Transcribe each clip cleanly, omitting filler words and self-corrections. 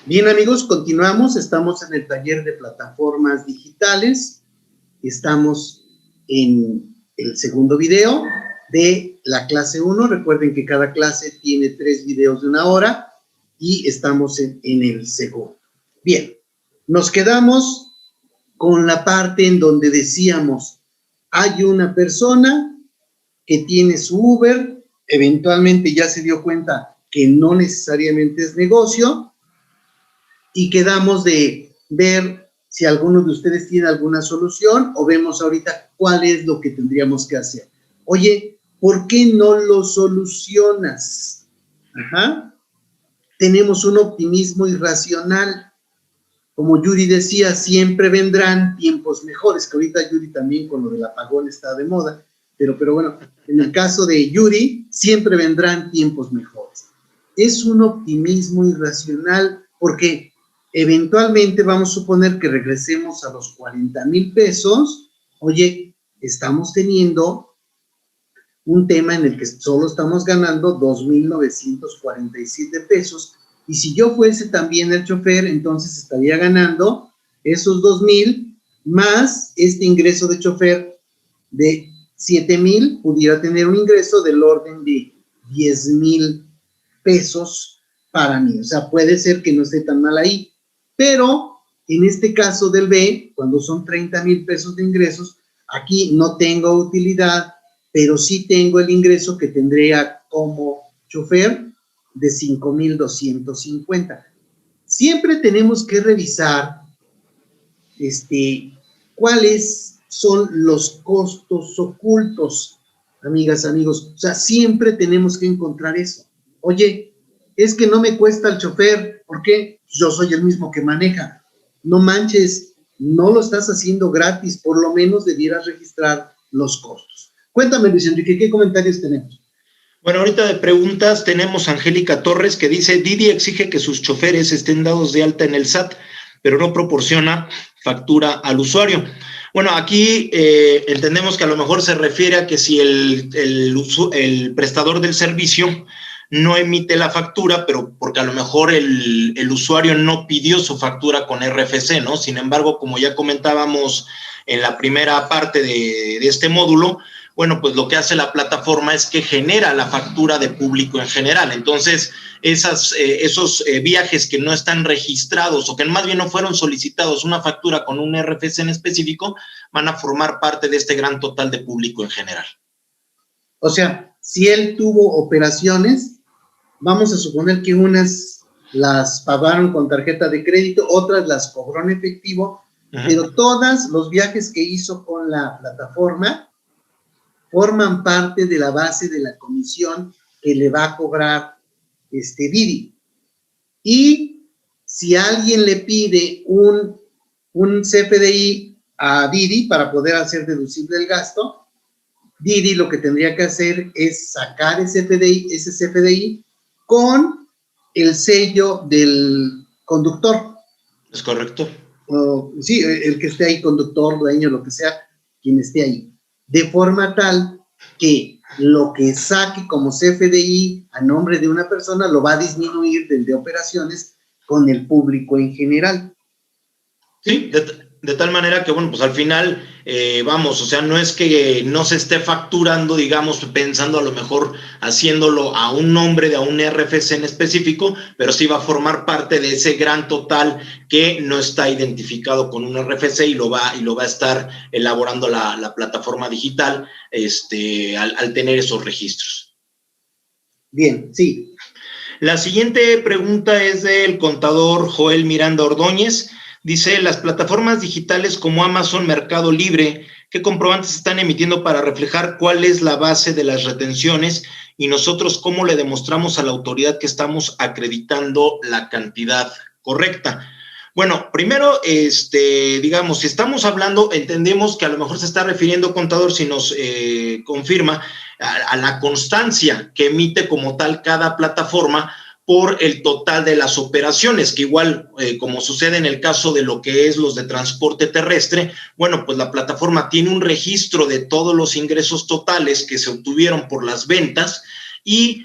Bien, amigos, continuamos. Estamos en el taller de plataformas digitales. Estamos en el segundo video de la clase 1. Recuerden que cada clase tiene 3 videos de 1 hora y estamos en el segundo. Bien, nos quedamos con la parte en donde decíamos, hay una persona que tiene su Uber, eventualmente ya se dio cuenta que no necesariamente es negocio, y quedamos de ver si alguno de ustedes tiene alguna solución o vemos ahorita cuál es lo que tendríamos que hacer. Oye, ¿por qué no lo solucionas? Ajá. Tenemos un optimismo irracional. Como Yuri decía, siempre vendrán tiempos mejores, que ahorita Yuri también con lo del apagón está de moda, pero bueno, en el caso de Yuri, siempre vendrán tiempos mejores. Es un optimismo irracional porque eventualmente vamos a suponer que regresemos a los 40,000 pesos. Oye, estamos teniendo un tema en el que solo estamos ganando 2,947 pesos, y si yo fuese también el chofer, entonces estaría ganando esos 2,000 más este ingreso de chofer de 7,000, pudiera tener un ingreso del orden de 10,000 pesos para mí. O sea, puede ser que no esté tan mal ahí, pero en este caso del B, cuando son 30,000 pesos de ingresos, aquí no tengo utilidad, pero sí tengo el ingreso que tendría como chofer de 5,250. Siempre tenemos que revisar cuáles son los costos ocultos, amigas, amigos. O sea, siempre tenemos que encontrar eso. Oye, es que no me cuesta el chofer. ¿Por qué? Yo soy el mismo que maneja. No manches, no lo estás haciendo gratis. Por lo menos debieras registrar los costos. Cuéntame, Luis Enrique, ¿qué comentarios tenemos? Bueno, ahorita de preguntas tenemos a Angélica Torres, que dice: Didi exige que sus choferes estén dados de alta en el SAT, pero no proporciona factura al usuario. Bueno, aquí entendemos que a lo mejor se refiere a que si el prestador del servicio no emite la factura, pero porque a lo mejor el usuario no pidió su factura con RFC, ¿no? Sin embargo, como ya comentábamos en la primera parte de este módulo, bueno, pues lo que hace la plataforma es que genera la factura de público en general. Entonces, esos viajes que no están registrados o que más bien no fueron solicitados una factura con un RFC en específico, van a formar parte de este gran total de público en general. O sea, si él tuvo operaciones, vamos a suponer que unas las pagaron con tarjeta de crédito, otras las cobró en efectivo, pero todos los viajes que hizo con la plataforma forman parte de la base de la comisión que le va a cobrar Didi. Y si alguien le pide un CFDI a Didi para poder hacer deducible el gasto, Didi lo que tendría que hacer es sacar ese CFDI con el sello del conductor. Es correcto. Sí, el que esté ahí, conductor, dueño, lo que sea, quien esté ahí. De forma tal que lo que saque como CFDI a nombre de una persona lo va a disminuir del de operaciones con el público en general. Sí, de tal manera que, bueno, pues al final, vamos, o sea, no es que no se esté facturando, digamos, pensando a lo mejor haciéndolo a un nombre de un RFC en específico, pero sí va a formar parte de ese gran total que no está identificado con un RFC y lo va a estar elaborando la plataforma digital al tener esos registros. Bien, sí. La siguiente pregunta es del contador Joel Miranda Ordóñez. Dice: las plataformas digitales como Amazon, Mercado Libre, ¿qué comprobantes están emitiendo para reflejar cuál es la base de las retenciones? Y nosotros, ¿cómo le demostramos a la autoridad que estamos acreditando la cantidad correcta? Bueno, primero, digamos, si estamos hablando, entendemos que a lo mejor se está refiriendo, contador, si nos confirma, a la constancia que emite como tal cada plataforma por el total de las operaciones, que igual, como sucede en el caso de lo que es los de transporte terrestre, bueno, pues la plataforma tiene un registro de todos los ingresos totales que se obtuvieron por las ventas y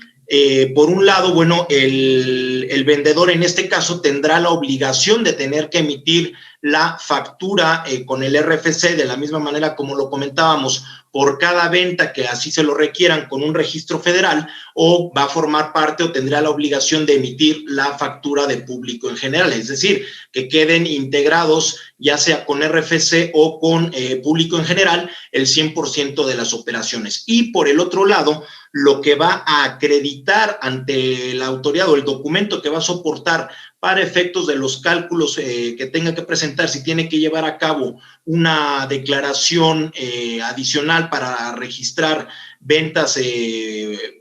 Por un lado, bueno, el vendedor en este caso tendrá la obligación de tener que emitir la factura con el RFC de la misma manera como lo comentábamos, por cada venta que así se lo requieran con un registro federal, o va a formar parte o tendrá la obligación de emitir la factura de público en general, es decir, que queden integrados ya sea con RFC o con público en general el 100% de las operaciones. Y por el otro lado, lo que va a acreditar ante la autoridad o el documento que va a soportar para efectos de los cálculos que tenga que presentar, si tiene que llevar a cabo una declaración adicional para registrar ventas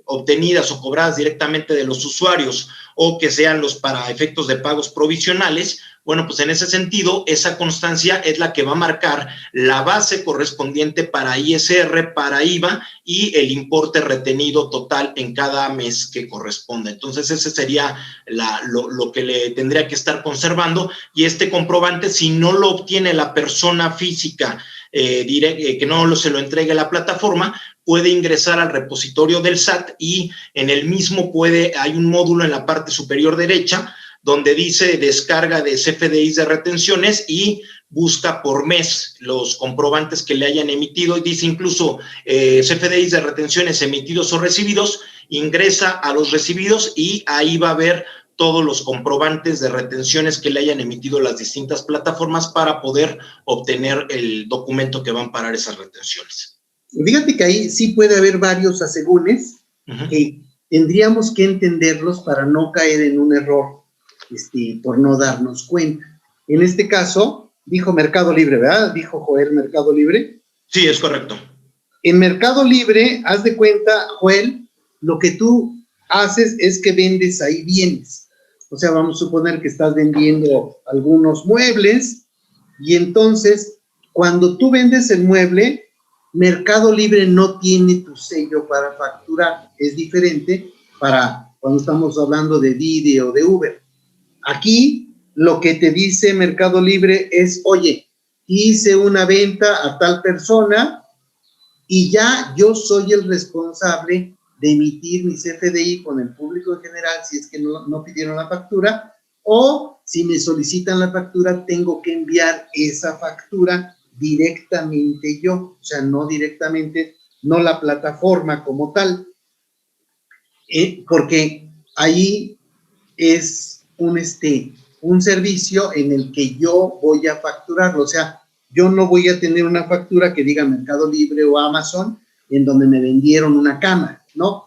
obtenidas o cobradas directamente de los usuarios, o que sean los para efectos de pagos provisionales. Bueno, pues en ese sentido, esa constancia es la que va a marcar la base correspondiente para ISR, para IVA y el importe retenido total en cada mes que corresponde. Entonces, ese sería lo que le tendría que estar conservando, y este comprobante, si no lo obtiene la persona física, que no se lo entregue la plataforma, puede ingresar al repositorio del SAT, y en el mismo hay un módulo en la parte superior derecha donde dice descarga de CFDIs de retenciones, y busca por mes los comprobantes que le hayan emitido, y dice incluso CFDIs de retenciones emitidos o recibidos, ingresa a los recibidos y ahí va a ver todos los comprobantes de retenciones que le hayan emitido las distintas plataformas para poder obtener el documento que va a amparar esas retenciones. Fíjate que ahí sí puede haber varios asegúnes que tendríamos que entenderlos para no caer en un error por no darnos cuenta. En este caso, dijo Mercado Libre, ¿verdad? Dijo Joel Mercado Libre. Sí, es correcto. En Mercado Libre, haz de cuenta, Joel, lo que tú haces es que vendes ahí bienes. O sea, vamos a suponer que estás vendiendo algunos muebles, y entonces, cuando tú vendes el mueble, Mercado Libre no tiene tu sello para facturar. Es diferente para cuando estamos hablando de Didi o de Uber. Aquí lo que te dice Mercado Libre es, oye, hice una venta a tal persona y ya yo soy el responsable de emitir mi CFDI con el público en general si es que no pidieron la factura, o si me solicitan la factura, tengo que enviar esa factura directamente yo, o sea, no directamente, no la plataforma como tal, porque ahí es un servicio en el que yo voy a facturarlo. O sea, yo no voy a tener una factura que diga Mercado Libre o Amazon en donde me vendieron una cama, no,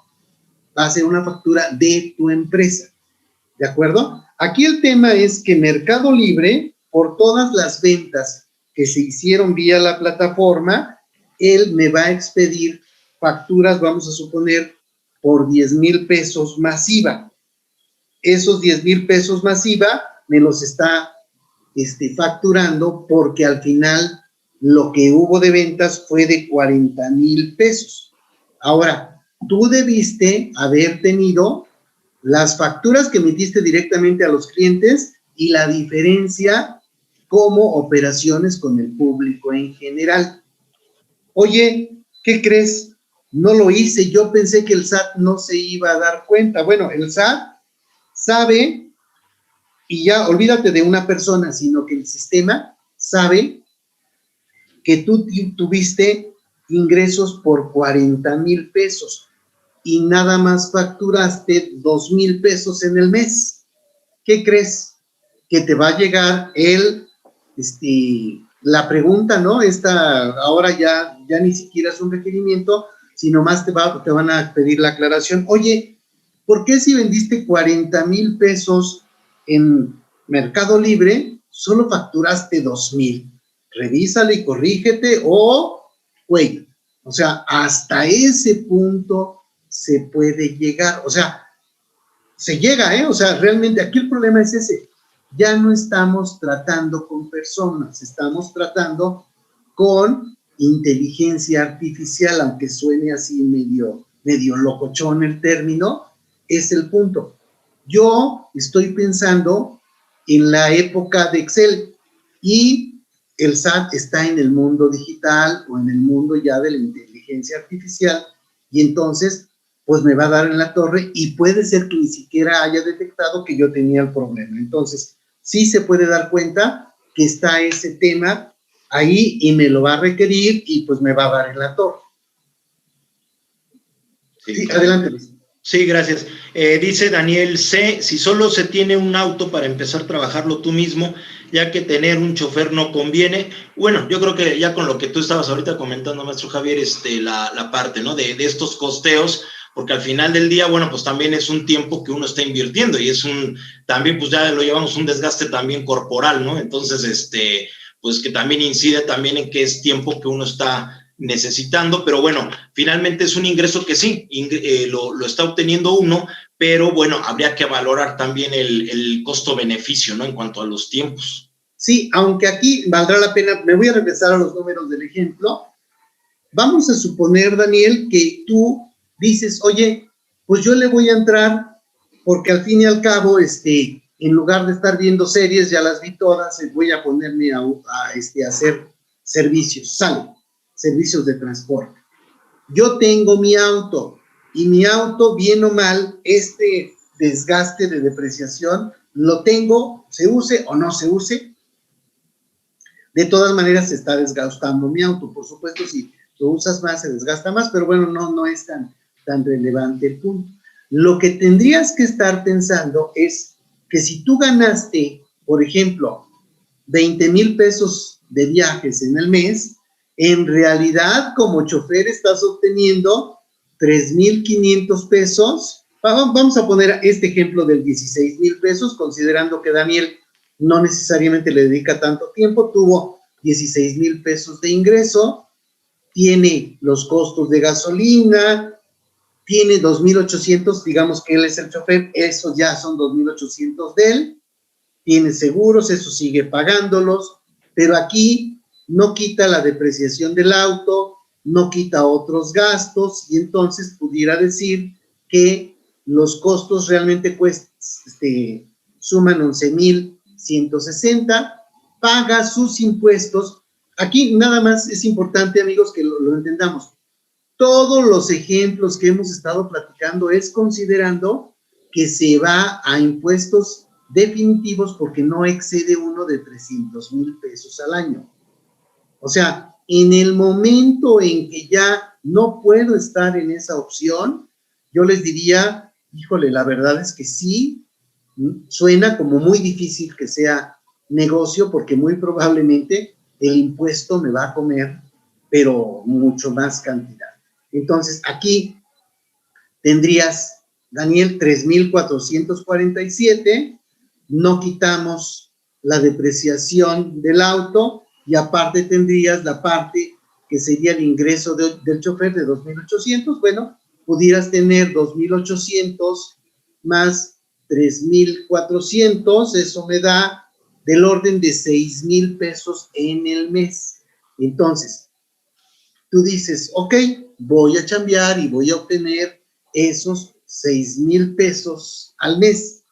va a ser una factura de tu empresa, ¿de acuerdo? Aquí el tema es que Mercado Libre, por todas las ventas que se hicieron vía la plataforma, él me va a expedir facturas, vamos a suponer, por 10,000 pesos masiva. Esos 10,000 pesos masiva me los está facturando porque al final lo que hubo de ventas fue de 40,000 pesos. Ahora, tú debiste haber tenido las facturas que emitiste directamente a los clientes y la diferencia como operaciones con el público en general. Oye, ¿qué crees? No lo hice, yo pensé que el SAT no se iba a dar cuenta. Bueno, el SAT sabe, y ya olvídate de una persona, sino que el sistema sabe que tú tuviste ingresos por 40,000 pesos y nada más facturaste 2,000 pesos en el mes. ¿Qué crees? Que te va a llegar la pregunta, ¿no? Ahora ya ni siquiera es un requerimiento, sino más te van a pedir la aclaración. Oye, ¿por qué si vendiste 40,000 pesos en Mercado Libre, solo facturaste 2,000? Revísale y corrígete, güey, o sea, hasta ese punto se puede llegar, o sea, se llega, o sea, realmente aquí el problema es ese. Ya no estamos tratando con personas, estamos tratando con inteligencia artificial, aunque suene así medio locochón el término, es el punto. Yo estoy pensando en la época de Excel y el SAT está en el mundo digital o en el mundo ya de la inteligencia artificial, y entonces pues me va a dar en la torre y puede ser que ni siquiera haya detectado que yo tenía el problema. Entonces, sí se puede dar cuenta que está ese tema ahí y me lo va a requerir y pues me va a dar en la torre. Sí, adelante, Luis. Sí, gracias. Dice Daniel C., si solo se tiene un auto para empezar a trabajarlo tú mismo, ya que tener un chofer no conviene. Bueno, yo creo que ya con lo que tú estabas ahorita comentando, maestro Javier, la parte, ¿no? De estos costeos, porque al final del día, bueno, pues también es un tiempo que uno está invirtiendo y es también pues ya lo llevamos un desgaste también corporal, ¿no? Entonces, pues que también incide también en que es tiempo que uno está necesitando, pero bueno, finalmente es un ingreso que sí, lo está obteniendo uno, pero bueno, habría que valorar también el costo-beneficio, ¿no? En cuanto a los tiempos. Sí, aunque aquí valdrá la pena, me voy a regresar a los números del ejemplo. Vamos a suponer, Daniel, que tú dices, oye, pues yo le voy a entrar porque al fin y al cabo, en lugar de estar viendo series, ya las vi todas, voy a ponerme a hacer servicios, servicios de transporte. Yo tengo mi auto y mi auto, bien o mal, desgaste de depreciación, lo tengo, se use o no se use, de todas maneras se está desgastando mi auto. Por supuesto, si lo usas más, se desgasta más, pero bueno, no es tan relevante el punto. Lo que tendrías que estar pensando es que si tú ganaste, por ejemplo, 20,000 pesos de viajes en el mes, en realidad como chofer estás obteniendo 3,500 pesos. Vamos a poner este ejemplo del 16,000 pesos, considerando que Daniel no necesariamente le dedica tanto tiempo, tuvo 16,000 pesos de ingreso, tiene los costos de gasolina, tiene 2,800, digamos que él es el chofer, esos ya son 2,800 de él, tiene seguros, eso sigue pagándolos, pero aquí no quita la depreciación del auto, no quita otros gastos, y entonces pudiera decir que los costos realmente suman 11,160, paga sus impuestos. Aquí nada más es importante, amigos, que lo entendamos. Todos los ejemplos que hemos estado platicando es considerando que se va a impuestos definitivos porque no excede uno de 300,000 pesos al año. O sea, en el momento en que ya no puedo estar en esa opción, yo les diría, híjole, la verdad es que sí, suena como muy difícil que sea negocio porque muy probablemente el impuesto me va a comer, pero mucho más cantidad. Entonces, aquí tendrías, Daniel, 3,447, no quitamos la depreciación del auto y aparte tendrías la parte que sería el ingreso del chofer de 2,800. Bueno, pudieras tener 2,800 más 3,400, eso me da del orden de 6,000 pesos en el mes. Entonces, tú dices, ok, voy a chambear y voy a obtener esos 6,000 pesos al mes.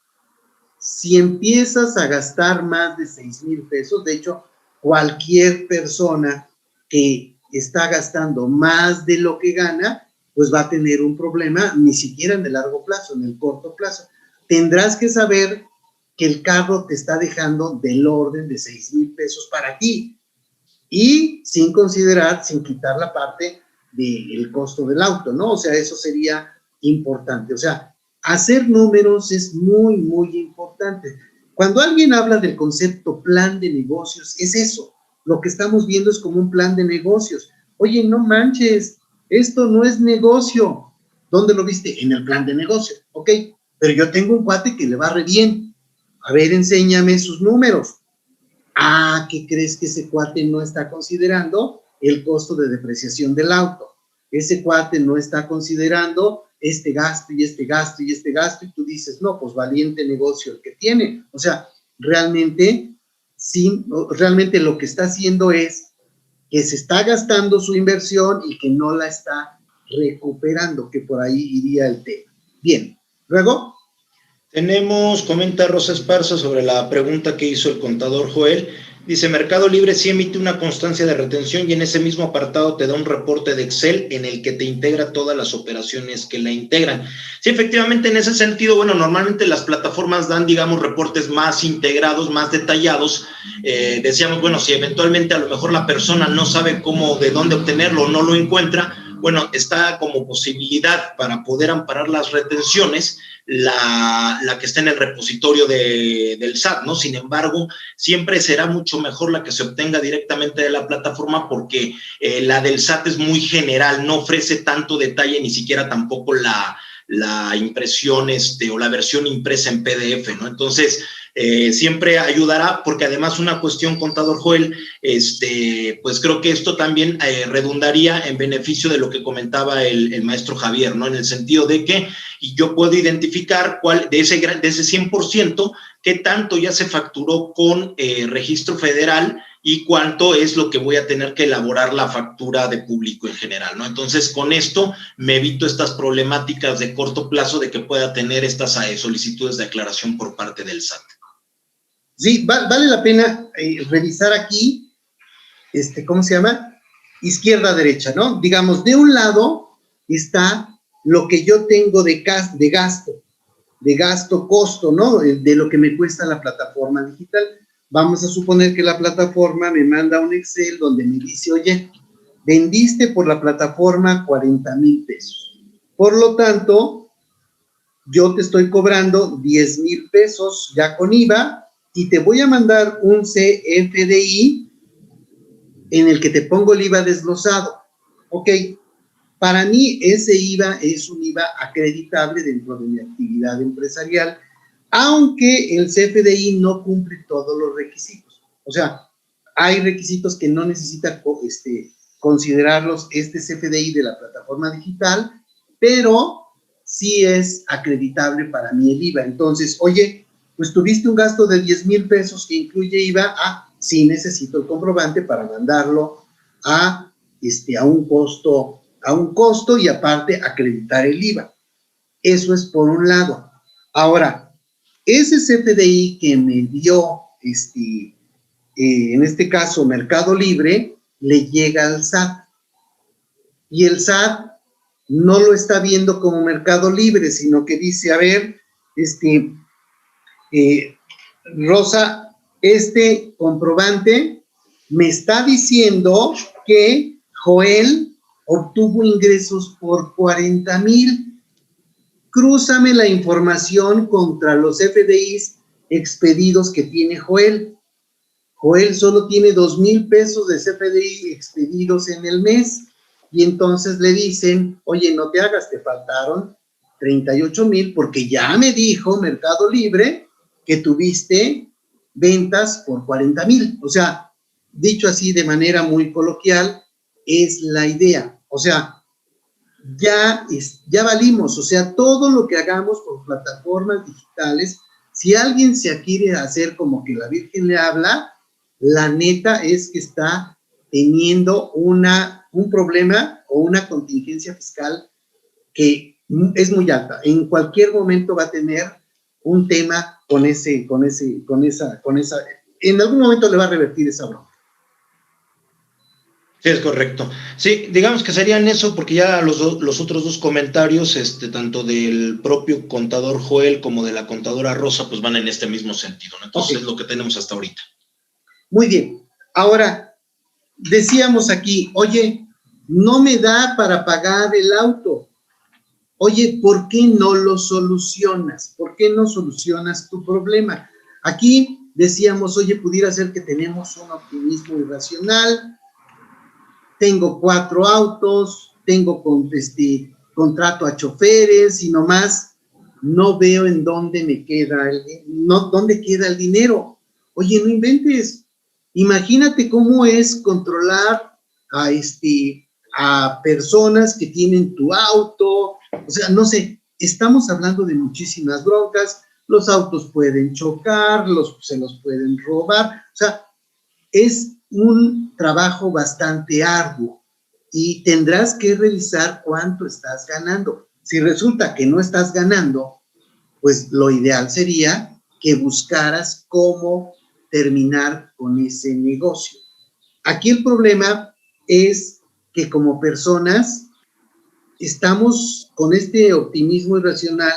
Si empiezas a gastar más de 6,000 pesos, de hecho, cualquier persona que está gastando más de lo que gana, pues va a tener un problema, ni siquiera en el largo plazo, en el corto plazo. Tendrás que saber que el carro te está dejando del orden de 6,000 pesos para ti y sin considerar, sin quitar la parte del costo del auto, ¿no? O sea, eso sería importante. O sea, hacer números es muy, muy importante. Cuando alguien habla del concepto plan de negocios, es eso. Lo que estamos viendo es como un plan de negocios. Oye, no manches, esto no es negocio. ¿Dónde lo viste? En el plan de negocios. Ok, pero yo tengo un cuate que le va re bien. A ver, enséñame sus números. Ah, ¿qué crees que ese cuate no está considerando? El costo de depreciación del auto. Ese cuate no está considerando este gasto y este gasto y este gasto, y tú dices, no, pues valiente negocio el que tiene. O sea, realmente, sí, realmente lo que está haciendo es que se está gastando su inversión y que no la está recuperando, que por ahí iría el tema. Bien, luego. Comenta Rosa Esparza sobre la pregunta que hizo el contador Joel. Dice, Mercado Libre sí emite una constancia de retención y en ese mismo apartado te da un reporte de Excel en el que te integra todas las operaciones que la integran. Sí, efectivamente, en ese sentido, bueno, normalmente las plataformas dan, digamos, reportes más integrados, más detallados. Decíamos, bueno, si eventualmente a lo mejor la persona no sabe cómo, de dónde obtenerlo o no lo encuentra, bueno, está como posibilidad para poder amparar las retenciones la que está en el repositorio del SAT, ¿no? Sin embargo, siempre será mucho mejor la que se obtenga directamente de la plataforma porque la del SAT es muy general, no ofrece tanto detalle, ni siquiera tampoco la impresión o la versión impresa en PDF, ¿no? Entonces, siempre ayudará, porque además una cuestión, contador Joel, pues creo que esto también redundaría en beneficio de lo que comentaba el maestro Javier, ¿no? En el sentido de que yo puedo identificar cuál de ese 100%, qué tanto ya se facturó con registro federal y cuánto es lo que voy a tener que elaborar la factura de público en general, ¿no? Entonces, con esto me evito estas problemáticas de corto plazo de que pueda tener estas solicitudes de aclaración por parte del SAT. Sí, vale la pena revisar aquí, ¿cómo se llama? Izquierda-derecha, ¿no? Digamos, de un lado está lo que yo tengo de gasto, costo, ¿no? De lo que me cuesta la plataforma digital. Vamos a suponer que la plataforma me manda un Excel donde me dice, oye, vendiste por la plataforma 40,000 pesos. Por lo tanto, yo te estoy cobrando 10,000 pesos ya con IVA y te voy a mandar un CFDI en el que te pongo el IVA desglosado. Ok, para mí ese IVA es un IVA acreditable dentro de mi actividad empresarial, aunque el CFDI no cumple todos los requisitos. O sea, hay requisitos que no necesita considerarlos este CFDI de la plataforma digital, pero sí es acreditable para mí el IVA. Entonces, oye, pues tuviste un gasto de 10,000 pesos que incluye IVA, sí necesito el comprobante para mandarlo a un costo y aparte acreditar el IVA. Eso es por un lado. Ahora, ese CFDI que me dio, en este caso Mercado Libre, le llega al SAT. Y el SAT no lo está viendo como Mercado Libre, sino que dice, a ver, Rosa, este comprobante me está diciendo que Joel obtuvo ingresos por 40,000. Crúzame la información contra los FDIs expedidos que tiene Joel. Joel solo tiene 2,000 pesos de CFDI expedidos en el mes y entonces le dicen, oye, no te hagas, te faltaron 38,000 porque ya me dijo Mercado Libre que tuviste ventas por 40,000. O sea, dicho así de manera muy coloquial, es la idea. O sea, ya valimos. O sea, todo lo que hagamos por plataformas digitales, si alguien se quiere hacer como que la Virgen le habla, la neta es que está teniendo un problema o una contingencia fiscal que es muy alta. En cualquier momento va a tener un tema con esa, en algún momento le va a revertir esa broma. Sí, es correcto. Sí, digamos que serían eso, porque ya los otros dos comentarios, tanto del propio contador Joel como de la contadora Rosa, pues van en este mismo sentido, ¿no? Entonces okay, es lo que tenemos hasta ahorita. Muy bien. Ahora, decíamos aquí, oye, no me da para pagar el auto. Oye, ¿por qué no lo solucionas? ¿Por qué no solucionas tu problema? Aquí decíamos, oye, pudiera ser que tenemos un optimismo irracional, tengo 4 autos, tengo contrato a choferes y nomás no veo en dónde me queda dónde queda el dinero. Oye, no inventes. Imagínate cómo es controlar a personas que tienen tu auto. O sea, no sé, estamos hablando de muchísimas broncas, los autos pueden chocar, se los pueden robar, o sea, es un trabajo bastante arduo y tendrás que revisar cuánto estás ganando. Si resulta que no estás ganando, pues lo ideal sería que buscaras cómo terminar con ese negocio. Aquí el problema es que como personas estamos con este optimismo irracional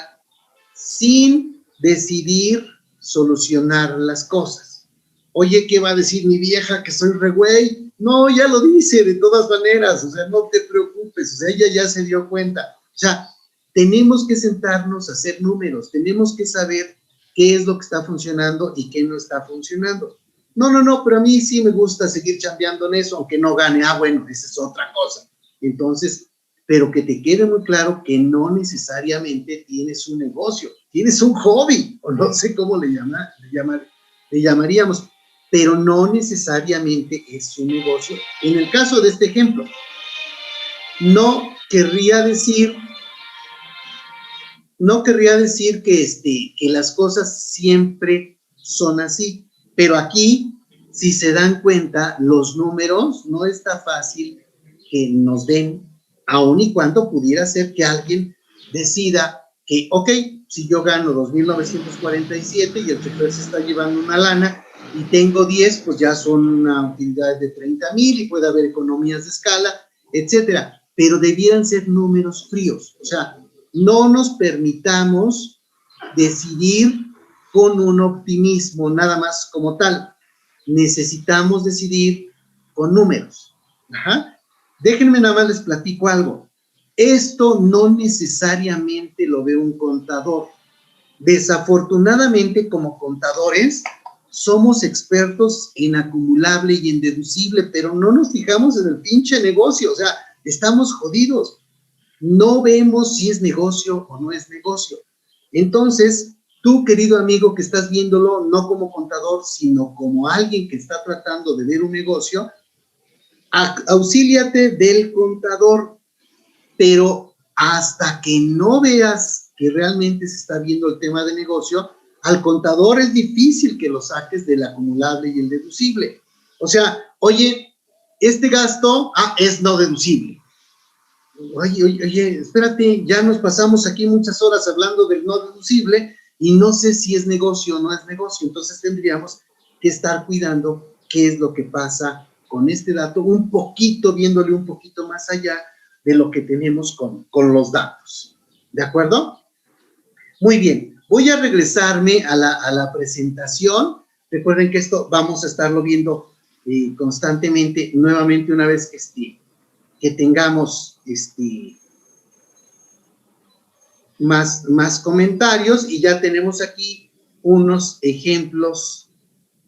sin decidir solucionar las cosas. Oye, ¿qué va a decir mi vieja que soy re güey? No, ya lo dice de todas maneras, o sea, no te preocupes, o sea, ella ya se dio cuenta. O sea, tenemos que sentarnos a hacer números, tenemos que saber qué es lo que está funcionando y qué no está funcionando. No, pero a mí sí me gusta seguir chambeando en eso, aunque no gane. Ah, bueno, esa es otra cosa. Entonces, pero que te quede muy claro que no necesariamente tienes un negocio, tienes un hobby, o no sé cómo le llamaríamos, pero no necesariamente es un negocio. En el caso de este ejemplo, no querría decir que las cosas siempre son así, pero aquí, si se dan cuenta, los números no está fácil que nos den, aun y cuando pudiera ser que alguien decida que, ok, si yo gano 2,947 y el chofer se está llevando una lana y tengo 10, pues ya son una utilidad de 30,000 y puede haber economías de escala, etcétera, pero debieran ser números fríos, o sea, no nos permitamos decidir con un optimismo nada más como tal. Necesitamos decidir con números. Ajá. Déjenme nada más les platico algo. Esto no necesariamente lo ve un contador. Desafortunadamente, como contadores, somos expertos en acumulable y en deducible, pero no nos fijamos en el pinche negocio, o sea, estamos jodidos. No vemos si es negocio o no es negocio. Entonces, tú, querido amigo, que estás viéndolo no como contador, sino como alguien que está tratando de ver un negocio, auxíliate del contador, pero hasta que no veas que realmente se está viendo el tema de negocio, al contador es difícil que lo saques del acumulable y el deducible. O sea, oye, este gasto es no deducible. Oye, espérate, ya nos pasamos aquí muchas horas hablando del no deducible y no sé si es negocio o no es negocio. Entonces tendríamos que estar cuidando qué es lo que pasa con este dato, un poquito, viéndole un poquito más allá de lo que tenemos con los datos. ¿De acuerdo? Muy bien, voy a regresarme a la presentación. Recuerden que esto vamos a estarlo viendo constantemente, nuevamente una vez que tengamos más comentarios, y ya tenemos aquí unos ejemplos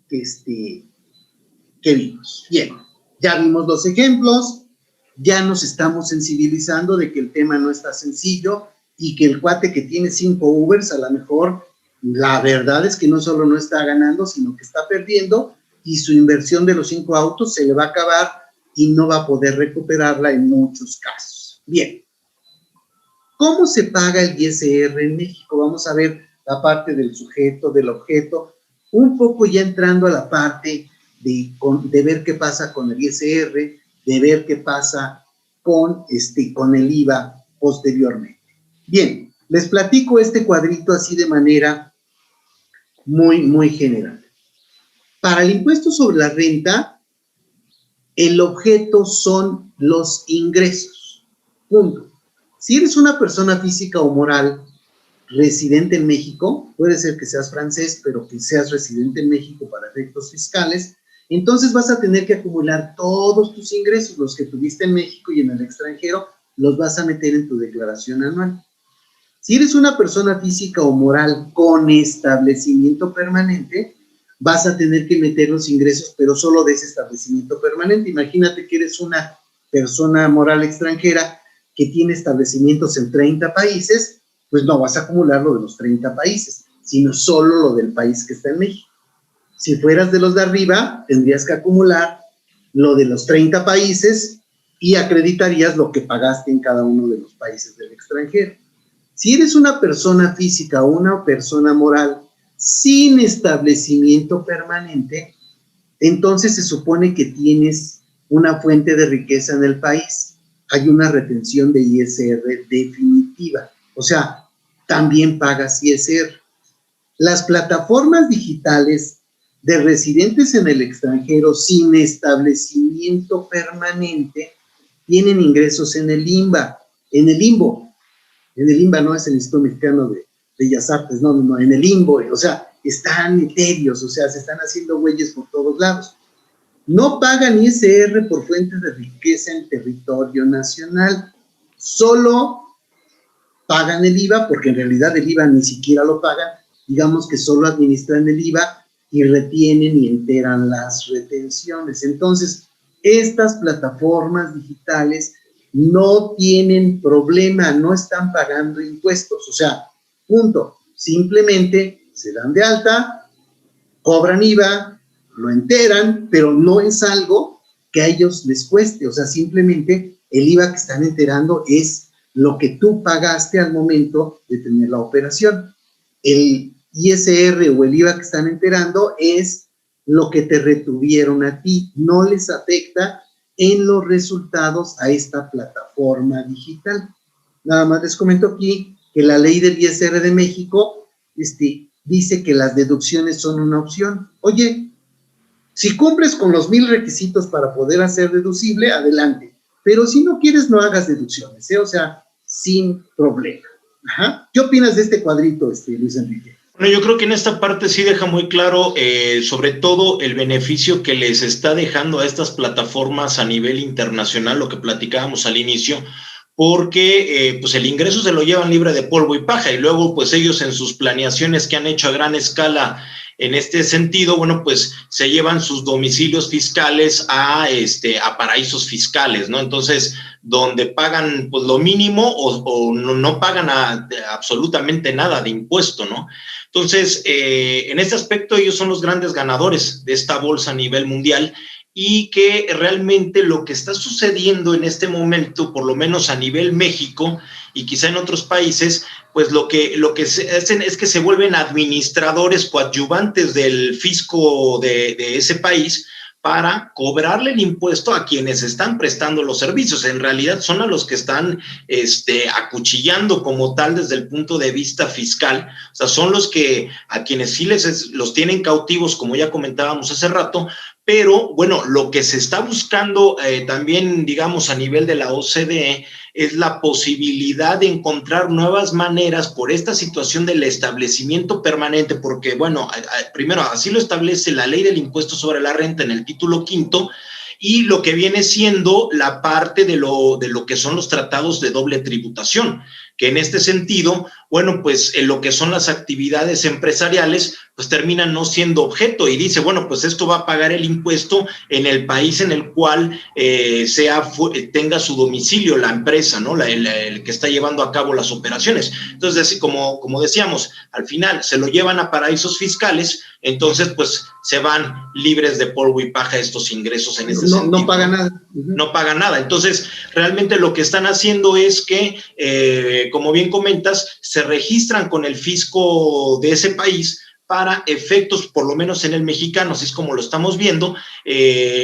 que vimos. Bien, ya vimos los ejemplos, ya nos estamos sensibilizando de que el tema no está sencillo y que el cuate que tiene 5 Ubers, a lo mejor la verdad es que no solo no está ganando, sino que está perdiendo, y su inversión de los 5 autos se le va a acabar y no va a poder recuperarla en muchos casos. Bien, ¿cómo se paga el ISR en México? Vamos a ver la parte del sujeto, del objeto, un poco ya entrando a la parte de ver qué pasa con el ISR, de ver qué pasa con el IVA posteriormente. Bien, les platico este cuadrito así de manera muy, muy general. Para el impuesto sobre la renta, el objeto son los ingresos. Punto. Si eres una persona física o moral residente en México, puede ser que seas francés, pero que seas residente en México para efectos fiscales, entonces vas a tener que acumular todos tus ingresos, los que tuviste en México y en el extranjero, los vas a meter en tu declaración anual. Si eres una persona física o moral con establecimiento permanente, vas a tener que meter los ingresos, pero solo de ese establecimiento permanente. Imagínate que eres una persona moral extranjera que tiene establecimientos en 30 países, pues no vas a acumular lo de los 30 países, sino solo lo del país que está en México. Si fueras de los de arriba, tendrías que acumular lo de los 30 países y acreditarías lo que pagaste en cada uno de los países del extranjero. Si eres una persona física o una persona moral sin establecimiento permanente, entonces se supone que tienes una fuente de riqueza en el país. Hay una retención de ISR definitiva. O sea, también pagas ISR. Las plataformas digitales de residentes en el extranjero sin establecimiento permanente tienen ingresos en el IMBA, en el limbo. En el IMBA no es el Instituto Mexicano de Bellas Artes, no, en el limbo, o sea, están etéreos, o sea, se están haciendo güeyes por todos lados. No pagan ISR por fuentes de riqueza en territorio nacional, solo pagan el IVA, porque en realidad el IVA ni siquiera lo pagan, digamos que solo administran el IVA y retienen y enteran las retenciones. Entonces, estas plataformas digitales no tienen problema, no están pagando impuestos, o sea, punto. Simplemente se dan de alta, cobran IVA, lo enteran, pero no es algo que a ellos les cueste, o sea, simplemente el IVA que están enterando es lo que tú pagaste al momento de tener la operación. El ISR o el IVA que están enterando es lo que te retuvieron a ti, no les afecta en los resultados a esta plataforma digital. Nada más les comento aquí que la ley del ISR de México dice que las deducciones son una opción. Oye, si cumples con los 1000 requisitos para poder hacer deducible, adelante. Pero si no quieres, no hagas deducciones, ¿eh? O sea, sin problema. Ajá. ¿Qué opinas de este cuadrito, Luis Enrique? Bueno, yo creo que en esta parte sí deja muy claro, sobre todo el beneficio que les está dejando a estas plataformas a nivel internacional, lo que platicábamos al inicio, porque pues el ingreso se lo llevan libre de polvo y paja, y luego pues ellos en sus planeaciones que han hecho a gran escala en este sentido, bueno, pues se llevan sus domicilios fiscales a paraísos fiscales, ¿no? Entonces, donde pagan pues lo mínimo o no pagan absolutamente nada de impuesto, ¿no? Entonces, en este aspecto ellos son los grandes ganadores de esta bolsa a nivel mundial, y que realmente lo que está sucediendo en este momento, por lo menos a nivel México y quizá en otros países, pues lo que se hacen es que se vuelven administradores coadyuvantes del fisco de ese país para cobrarle el impuesto a quienes están prestando los servicios. En realidad son a los que están acuchillando como tal desde el punto de vista fiscal. O sea, son los que a quienes sí los tienen cautivos, como ya comentábamos hace rato. Pero, bueno, lo que se está buscando también, digamos, a nivel de la OCDE es la posibilidad de encontrar nuevas maneras por esta situación del establecimiento permanente, porque, bueno, primero, así lo establece la ley del impuesto sobre la renta en el título quinto, y lo que viene siendo la parte de lo que son los tratados de doble tributación, que en este sentido, bueno, pues en lo que son las actividades empresariales, pues terminan no siendo objeto, y dice, bueno, pues esto va a pagar el impuesto en el país en el cual tenga su domicilio la empresa, ¿no? El que está llevando a cabo las operaciones. Entonces, así como decíamos, al final se lo llevan a paraísos fiscales, entonces pues se van libres de polvo y paja estos ingresos en ese sentido. No paga nada. No paga nada. Entonces, realmente lo que están haciendo es que, como bien comentas, se registran con el fisco de ese país para efectos, por lo menos en el mexicano, así es como lo estamos viendo.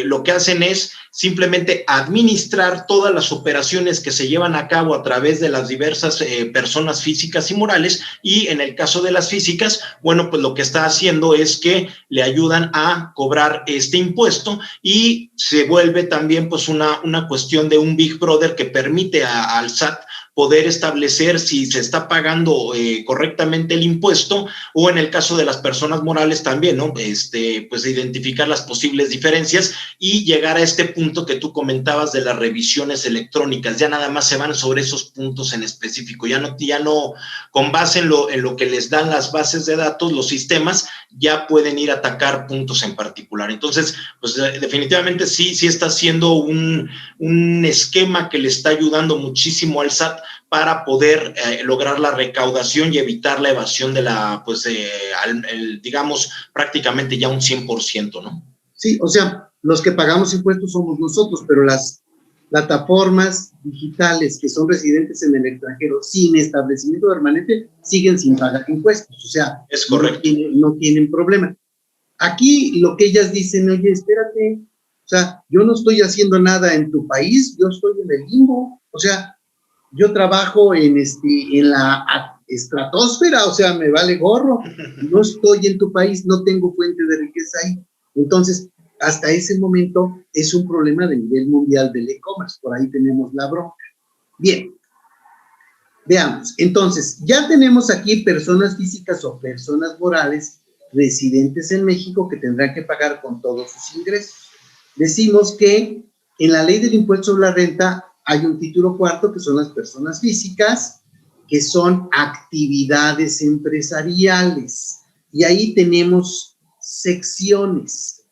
Lo que hacen es simplemente administrar todas las operaciones que se llevan a cabo a través de las diversas personas físicas y morales, y en el caso de las físicas, bueno, pues lo que está haciendo es que le ayudan a cobrar este impuesto, y se vuelve también pues una cuestión de un Big Brother que permite al SAT poder establecer si se está pagando correctamente el impuesto, o en el caso de las personas morales también, ¿no? Pues identificar las posibles diferencias y llegar a este punto que tú comentabas de las revisiones electrónicas. Ya nada más se van sobre esos puntos en específico, ya no con base en lo que les dan las bases de datos, los sistemas, ya pueden ir a atacar puntos en particular. Entonces, pues definitivamente sí está siendo un esquema que le está ayudando muchísimo al SAT para poder lograr la recaudación y evitar la evasión de digamos, prácticamente ya un 100%, ¿no? Sí, o sea, los que pagamos impuestos somos nosotros, pero las plataformas digitales que son residentes en el extranjero sin establecimiento permanente siguen sin pagar impuestos, o sea, es correcto. No tienen problema. Aquí lo que ellas dicen, oye, espérate, o sea, yo no estoy haciendo nada en tu país, yo estoy en el limbo, o sea, yo trabajo en la estratosfera, o sea, me vale gorro, no estoy en tu país, no tengo fuente de riqueza ahí. Entonces, hasta ese momento es un problema de nivel mundial del e-commerce, por ahí tenemos la bronca. Bien, veamos, entonces, ya tenemos aquí personas físicas o personas morales residentes en México que tendrán que pagar con todos sus ingresos. Decimos que en la ley del impuesto sobre la renta hay un título cuarto que son las personas físicas, que son actividades empresariales. Y ahí tenemos secciones.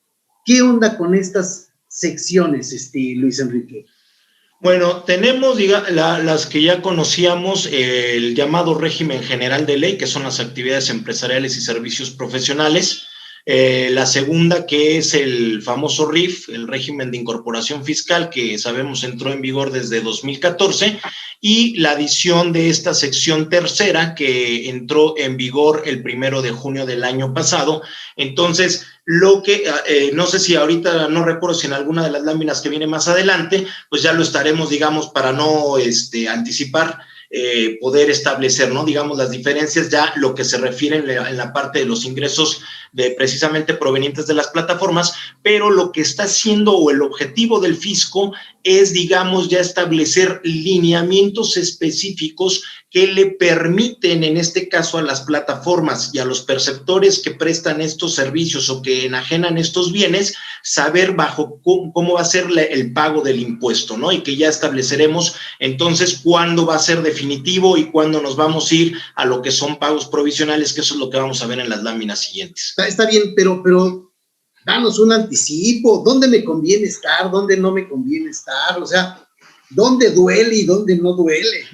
¿Qué onda con estas secciones, Luis Enrique? Bueno, tenemos las que ya conocíamos, el llamado régimen general de ley, que son las actividades empresariales y servicios profesionales. La segunda, que es el famoso RIF, el régimen de incorporación fiscal, que sabemos entró en vigor desde 2014, y la adición de esta sección tercera, que entró en vigor el 1 de junio del año pasado. Entonces, lo que, no sé si ahorita, no recuerdo si en alguna de las láminas que viene más adelante, pues ya lo estaremos, digamos, para no anticipar, poder establecer, ¿no? Digamos, las diferencias, ya lo que se refiere en la parte de los ingresos precisamente provenientes de las plataformas, pero lo que está haciendo o el objetivo del fisco es, digamos, ya establecer lineamientos específicos que le permiten, en este caso, a las plataformas y a los perceptores que prestan estos servicios o que enajenan estos bienes, saber bajo cómo va a ser el pago del impuesto, ¿no? Y que ya estableceremos entonces cuándo va a ser definitivo y cuándo nos vamos a ir a lo que son pagos provisionales, que eso es lo que vamos a ver en las láminas siguientes. Está bien, pero danos un anticipo. ¿Dónde me conviene estar? ¿Dónde no me conviene estar? O sea, ¿dónde duele y dónde no duele?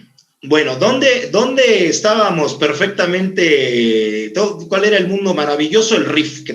Bueno, ¿dónde estábamos perfectamente? ¿Cuál era el mundo maravilloso? El RIF, que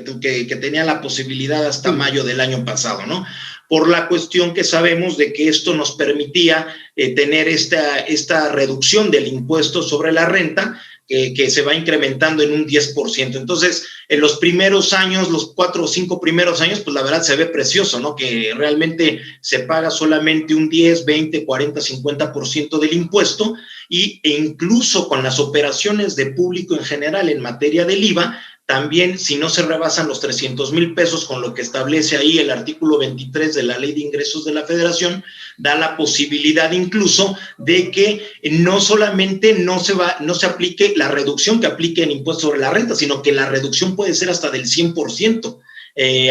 tenía la posibilidad hasta mayo del año pasado, ¿no? Por la cuestión que sabemos de que esto nos permitía tener esta reducción del impuesto sobre la renta, que se va incrementando en un 10%. Entonces, en los primeros años, los 4 o 5 primeros años, pues la verdad se ve precioso, ¿no? Que realmente se paga solamente un 10, 20, 40, 50% del impuesto, e incluso con las operaciones de público en general en materia del IVA, también, si no se rebasan los 300,000 pesos, con lo que establece ahí el artículo 23 de la Ley de Ingresos de la Federación, da la posibilidad incluso de que no solamente no se aplique la reducción que aplique en impuesto sobre la renta, sino que la reducción puede ser hasta del 100%.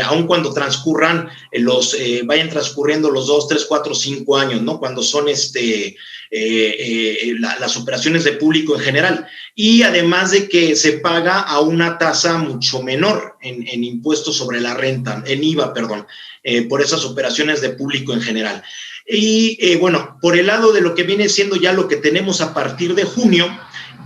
Aun cuando vayan transcurriendo los 2, 3, 4, 5 años, ¿no? Cuando son las operaciones de público en general. Y además de que se paga a una tasa mucho menor en impuestos sobre la renta, en IVA, perdón, por esas operaciones de público en general. Y bueno, por el lado de lo que viene siendo ya lo que tenemos a partir de junio,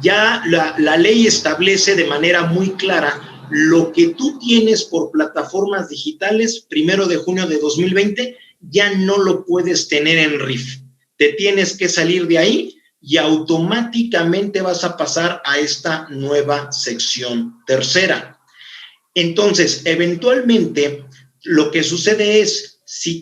ya la ley establece de manera muy clara lo que tú tienes por plataformas digitales, 1 de junio de 2020, ya no lo puedes tener en RIF. Te tienes que salir de ahí y automáticamente vas a pasar a esta nueva sección tercera. Entonces, eventualmente, lo que sucede es, si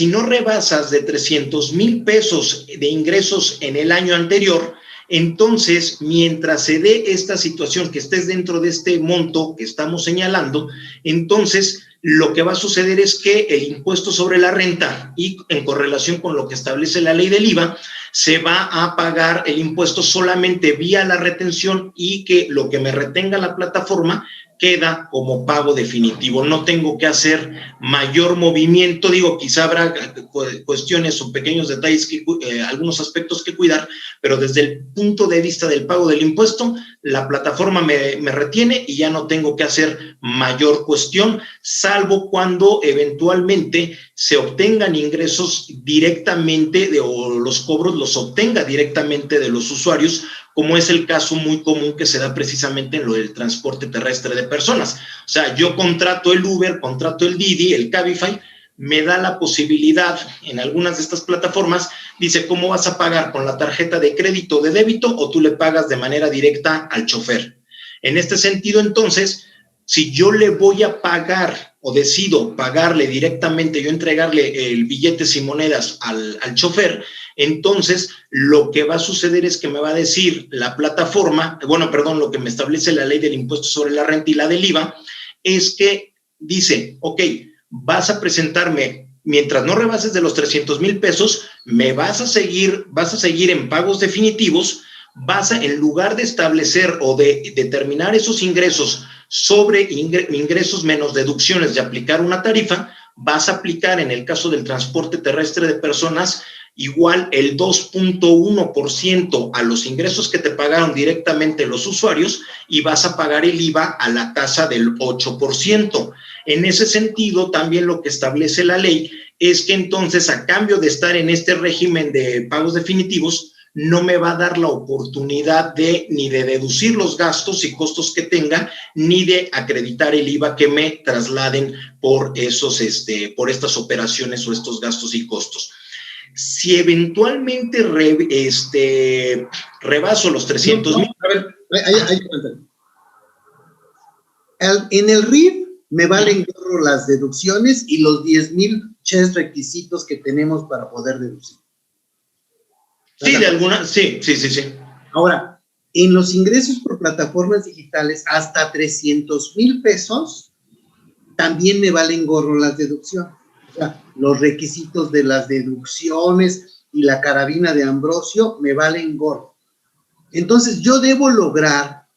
no rebasas de 300,000 pesos de ingresos en el año anterior, entonces, mientras se dé esta situación, que estés dentro de este monto que estamos señalando, entonces lo que va a suceder es que el impuesto sobre la renta, y en correlación con lo que establece la ley del IVA, se va a pagar el impuesto solamente vía la retención, y que lo que me retenga la plataforma queda como pago definitivo. No tengo que hacer mayor movimiento. Digo, quizá habrá cuestiones o pequeños detalles, algunos aspectos que cuidar, pero desde el punto de vista del pago del impuesto, la plataforma me retiene y ya no tengo que hacer mayor cuestión, salvo cuando eventualmente se obtengan ingresos directamente o los cobros los obtenga directamente de los usuarios, como es el caso muy común que se da precisamente en lo del transporte terrestre de personas. O sea, yo contrato el Uber, contrato el Didi, el Cabify, me da la posibilidad en algunas de estas plataformas, dice, ¿cómo vas a pagar? ¿Con la tarjeta de crédito o de débito, o tú le pagas de manera directa al chofer? En este sentido, entonces, si yo le voy a pagar o decido pagarle directamente, yo entregarle el billetes y monedas al chofer, Entonces, lo que va a suceder es que me va a decir la plataforma, lo que me establece la ley del impuesto sobre la renta y la del IVA, es que dice, ok, vas a presentarme, mientras no rebases de los 300,000 pesos, me vas a seguir en pagos definitivos, en lugar de establecer o de determinar esos ingresos sobre ingresos menos deducciones de aplicar una tarifa, vas a aplicar en el caso del transporte terrestre de personas igual el 2.1% a los ingresos que te pagaron directamente los usuarios y vas a pagar el IVA a la tasa del 8%. En ese sentido, también lo que establece la ley es que entonces, a cambio de estar en este régimen de pagos definitivos, no me va a dar la oportunidad ni de deducir los gastos y costos que tenga, ni de acreditar el IVA que me trasladen por estas operaciones o estos gastos y costos. Si eventualmente rebaso los 300,000. A ver, en el RIF me valen las deducciones y los 10,000 requisitos que tenemos para poder deducir. Sí, de alguna, sí. Ahora, en los ingresos por plataformas digitales, hasta 300,000 pesos, también me valen gorro las deducciones. O sea, los requisitos de las deducciones y la carabina de Ambrosio me valen gorro. Entonces, yo debo lograr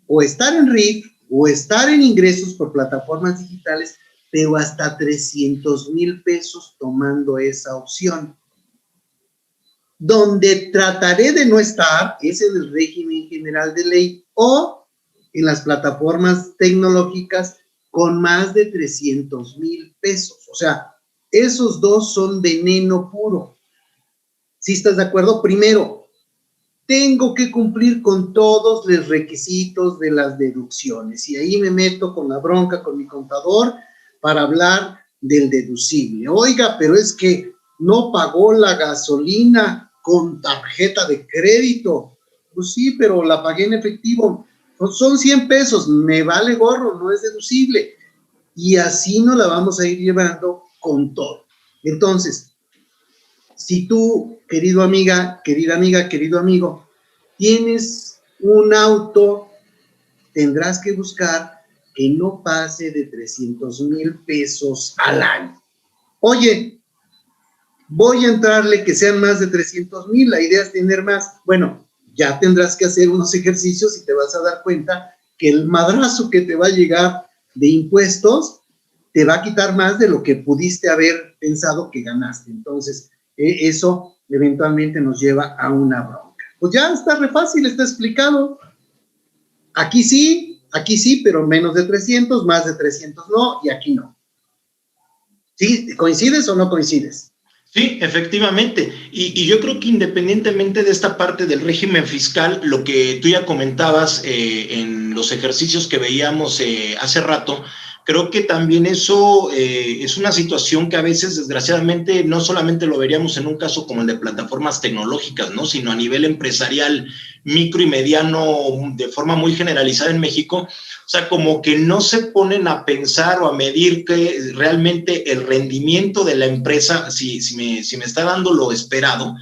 o estar en RIF o estar en ingresos por plataformas digitales, pero hasta 300,000 pesos tomando esa opción. Donde trataré de no estar es en el régimen general de ley o en las plataformas tecnológicas con más de 300,000 pesos. O sea, esos dos son veneno puro. ¿Sí estás de acuerdo? Primero, tengo que cumplir con todos los requisitos de las deducciones y ahí me meto con la bronca con mi contador para hablar del deducible. Oiga, pero es que no pagó la gasolina con tarjeta de crédito. Pues sí, pero la pagué en efectivo. Pues son 100 pesos, me vale gorro, no es deducible. Y así nos la vamos a ir llevando con todo. Entonces, si tú, querido amiga, querido amigo, tienes un auto, tendrás que buscar que no pase de 300,000 pesos al año. Oye, voy a entrarle que sean más de 300,000, la idea es tener más. Bueno, ya tendrás que hacer unos ejercicios y te vas a dar cuenta que el madrazo que te va a llegar de impuestos te va a quitar más de lo que pudiste haber pensado que ganaste. Entonces, eso eventualmente nos lleva a una bronca. Pues ya está re fácil, está explicado. Aquí sí, pero menos de 300, más de 300 no, y aquí no. ¿Sí? ¿Coincides o no coincides? Sí, efectivamente. Y yo creo que independientemente de esta parte del régimen fiscal, lo que tú ya comentabas en los ejercicios que veíamos hace rato, creo que también eso es una situación que a veces, desgraciadamente, no solamente lo veríamos en un caso como el de plataformas tecnológicas, ¿no? Sino a nivel empresarial, micro y mediano, de forma muy generalizada en México. O sea, como que no se ponen a pensar o a medir que realmente el rendimiento de la empresa, si me está dando lo esperado,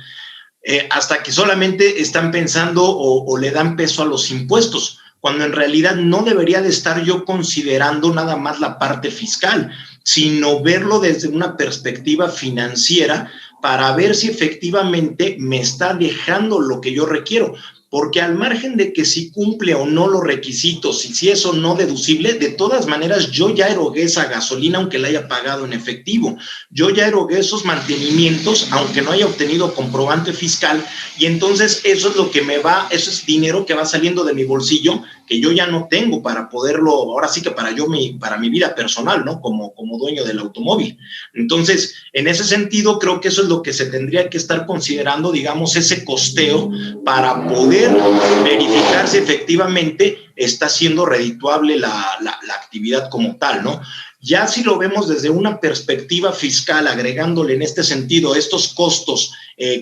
hasta que solamente están pensando o le dan peso a los impuestos, cuando en realidad no debería de estar yo considerando nada más la parte fiscal, sino verlo desde una perspectiva financiera para ver si efectivamente me está dejando lo que yo requiero. Porque al margen de que si cumple o no los requisitos y si es o no deducible, de todas maneras yo ya erogué esa gasolina aunque la haya pagado en efectivo. Yo ya erogué esos mantenimientos aunque no haya obtenido comprobante fiscal y entonces eso es lo que eso es dinero que va saliendo de mi bolsillo que yo ya no tengo para poderlo, ahora sí que para mi vida personal, ¿no? Como dueño del automóvil. Entonces, en ese sentido, creo que eso es lo que se tendría que estar considerando, digamos, ese costeo para poder verificar si efectivamente está siendo redituable la actividad como tal, ¿no? Ya si lo vemos desde una perspectiva fiscal, agregándole en este sentido estos costos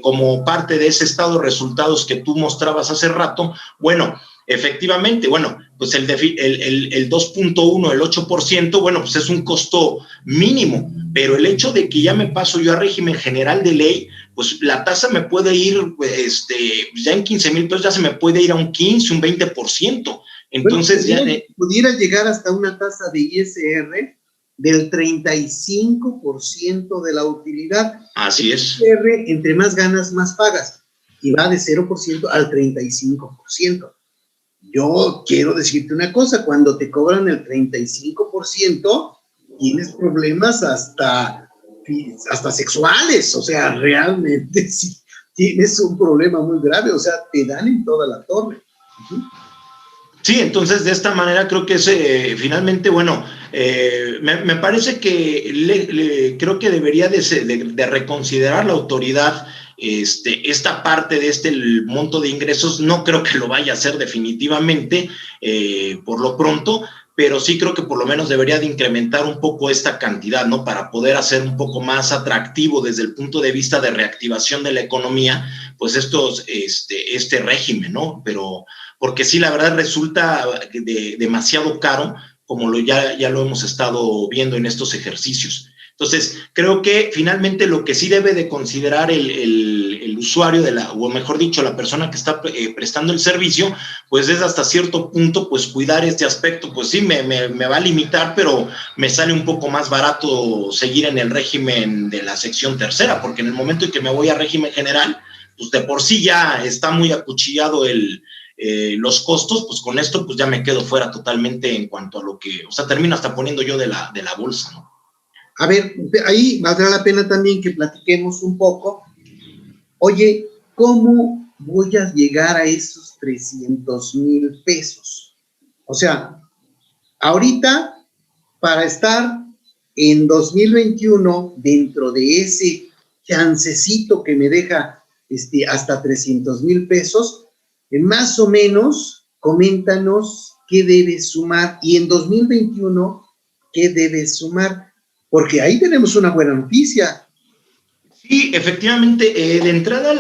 como parte de ese estado de resultados que tú mostrabas hace rato, bueno, efectivamente, bueno, pues el 2.1, el 8%, bueno, pues es un costo mínimo, pero el hecho de que ya me paso yo a régimen general de ley, pues la tasa me puede ir, ya en 15,000 pesos ya se me puede ir a un 15, un 20%. Entonces bueno, ya... pudiera llegar hasta una tasa de ISR del 35% de la utilidad. Así es. ISR, entre más ganas, más pagas. Y va de 0% al 35%. Yo quiero decirte una cosa, cuando te cobran el 35%, tienes problemas hasta sexuales, o sea, realmente sí, tienes un problema muy grave, o sea, te dan en toda la torre. Sí, entonces de esta manera creo que es finalmente, bueno, me parece que creo que debería de reconsiderar la autoridad esta parte de el monto de ingresos. No creo que lo vaya a hacer definitivamente por lo pronto, pero sí creo que por lo menos debería de incrementar un poco esta cantidad, ¿no? Para poder hacer un poco más atractivo desde el punto de vista de reactivación de la economía, pues este régimen, ¿no? Pero porque sí, la verdad resulta demasiado caro, como ya lo hemos estado viendo en estos ejercicios. Entonces, creo que finalmente lo que sí debe de considerar el usuario, o mejor dicho, la persona que está prestando el servicio, pues es hasta cierto punto, pues cuidar este aspecto. Pues sí, me va a limitar, pero me sale un poco más barato seguir en el régimen de la sección tercera, porque en el momento en que me voy a régimen general, pues de por sí ya está muy acuchillado los costos, pues con esto pues ya me quedo fuera totalmente en cuanto a lo que, o sea, termino hasta poniendo yo de la bolsa, ¿no? A ver, ahí valdrá la pena también que platiquemos un poco. Oye, ¿cómo voy a llegar a esos 300,000 pesos? O sea, ahorita, para estar en 2021 dentro de ese chancecito que me deja hasta 300,000 pesos, más o menos, coméntanos qué debes sumar y en 2021, qué debes sumar, porque ahí tenemos una buena noticia. Sí, efectivamente, de entrada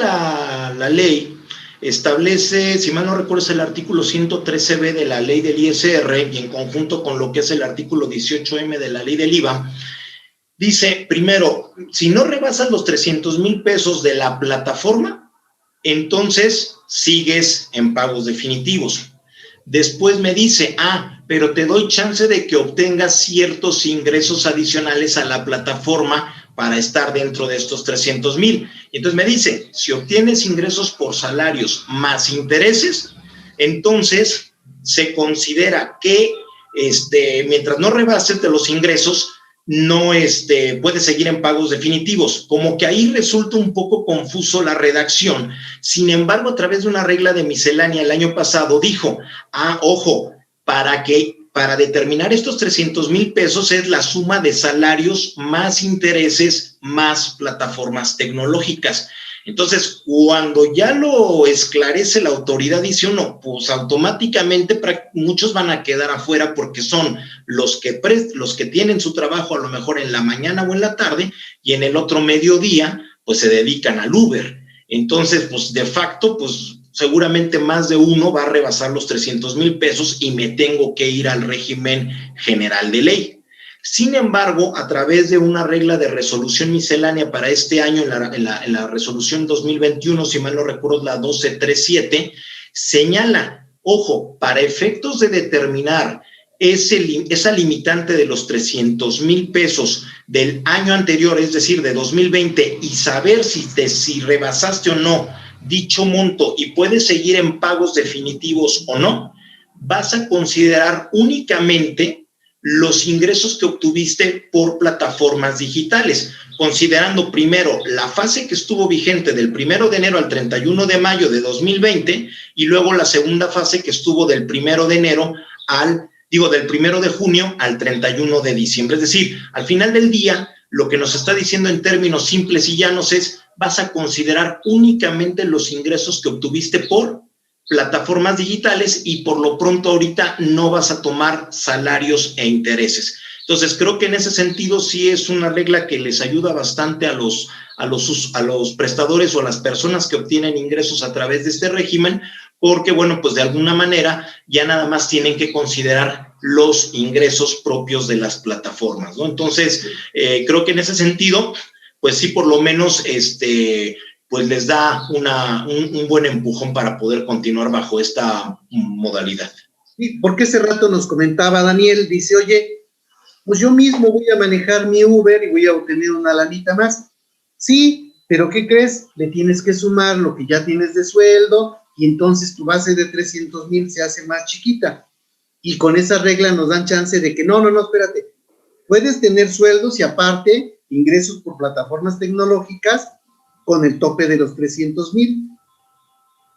la ley establece, si mal no recuerdo, es el artículo 113b de la ley del ISR y en conjunto con lo que es el artículo 18M de la ley del IVA, dice, primero, si no rebasas los 300,000 pesos de la plataforma, entonces sigues en pagos definitivos. Después me dice, pero te doy chance de que obtengas ciertos ingresos adicionales a la plataforma para estar dentro de estos 300,000. Y entonces me dice, si obtienes ingresos por salarios más intereses, entonces se considera que mientras no rebases de los ingresos, no puedes seguir en pagos definitivos. Como que ahí resulta un poco confuso la redacción. Sin embargo, a través de una regla de miscelánea el año pasado dijo, ojo, para determinar estos 300,000 pesos es la suma de salarios más intereses más plataformas tecnológicas. Entonces, cuando ya lo esclarece la autoridad, dice uno, pues automáticamente muchos van a quedar afuera porque son los que tienen su trabajo a lo mejor en la mañana o en la tarde y en el otro mediodía, pues se dedican al Uber. Entonces, pues de facto, pues seguramente más de uno va a rebasar los 300,000 pesos y me tengo que ir al régimen general de ley. Sin embargo, a través de una regla de resolución miscelánea para este año, en la resolución 2021, si mal no recuerdo, la 1237, señala, ojo, para efectos de determinar esa limitante de los 300,000 pesos del año anterior, es decir, de 2020, y saber si rebasaste o no dicho monto y puedes seguir en pagos definitivos o no, vas a considerar únicamente los ingresos que obtuviste por plataformas digitales, considerando primero la fase que estuvo vigente del 1 de enero al 31 de mayo de 2020 y luego la segunda fase que estuvo del 1 de enero del 1 de junio al 31 de diciembre. Es decir, al final del día, lo que nos está diciendo en términos simples y llanos es, vas a considerar únicamente los ingresos que obtuviste por plataformas digitales y por lo pronto ahorita no vas a tomar salarios e intereses. Entonces, creo que en ese sentido sí es una regla que les ayuda bastante a los prestadores o a las personas que obtienen ingresos a través de este régimen, porque, bueno, pues de alguna manera ya nada más tienen que considerar los ingresos propios de las plataformas, ¿no? Entonces, creo que en ese sentido, pues sí, por lo menos, pues les da un buen empujón para poder continuar bajo esta modalidad. Sí, porque ese rato nos comentaba Daniel, dice, oye, pues yo mismo voy a manejar mi Uber y voy a obtener una lanita más. Sí, pero ¿qué crees? Le tienes que sumar lo que ya tienes de sueldo y entonces tu base de 300,000 se hace más chiquita. Y con esa regla nos dan chance de que no, espérate. Puedes tener sueldos y aparte ingresos por plataformas tecnológicas con el tope de los 300,000.